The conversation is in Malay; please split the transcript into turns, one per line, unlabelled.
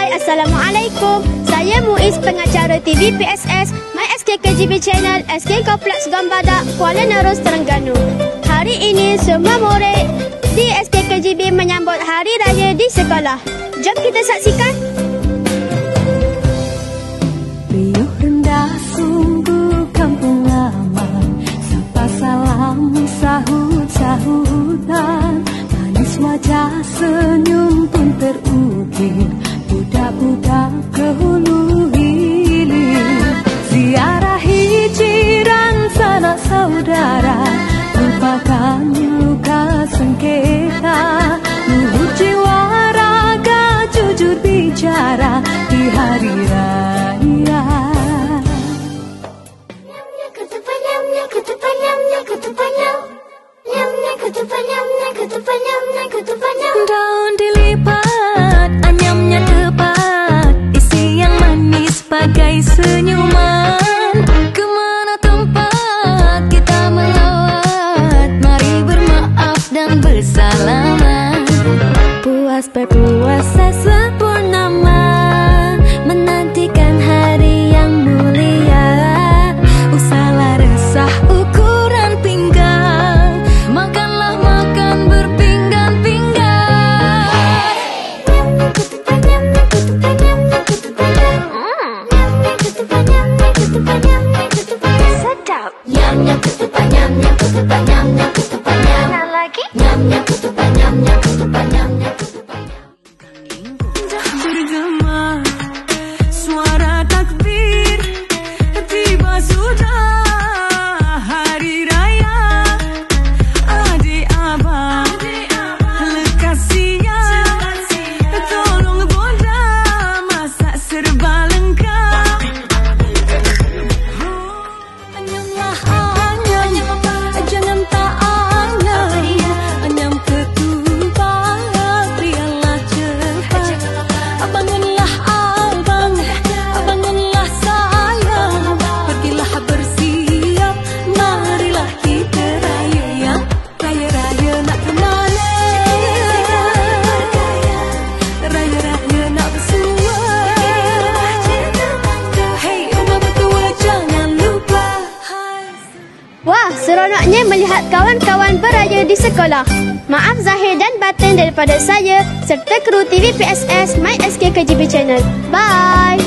Hai, Assalamualaikum. Saya Muiz, pengacara TV PSS, MySK KGB Channel, SK Kompleks Gambada, Kuala Nerus, Terengganu. Hari ini semua murid di SK KGB menyambut Hari Raya di sekolah. Jom kita saksikan.
Riuh rendah sungguh kampung lama, sapa salam sahut-sahutan, manis wajah senyum pun terukir, budak-budak ke hulu hilir, ziarahi jiran sanak saudara, lupakan luka sengketa, luhur jiwa raga jujur bicara di hari raya. Daun dilipat, anyamnya tepat, isi yang manis bagai senyuman. Kemana tempat kita melawat, mari bermaaf dan bersalaman. Puas berpuasa sempurnama, menantikan hari yang mulia. Usahlah resah ukuran pinggang, makanlah makan berpinggan-pinggan. Sedap. Nyam-nyam ketupat, nyam-nyam ketupat, nyam-nyam ketupat, nyam. Nak lagi? Nyam-nyam ketupat, nyam-nyam ketupat, nyam-nyam ketupat, nyam. Bergema suara takbir, tiba sudah hari raya. Adik abang lekas siap, tolong bonda masak serba lengkap. Anyamlah anyam, jangan tak anyam. Anyam ketupat, biarlah cepat. Bangunlah abang, bangunlah sayang, pergilah bersiap, marilah kita raya ya. Raya-raya nak kemana? Raya-raya nak bersua. Hei orang tua jangan lupa.
Wah, seronoknya melihat kawan-kawan beraya di sekolah. Maaf zahir dan batin daripada saya serta kru TV PSS MySK KGB Channel. Bye.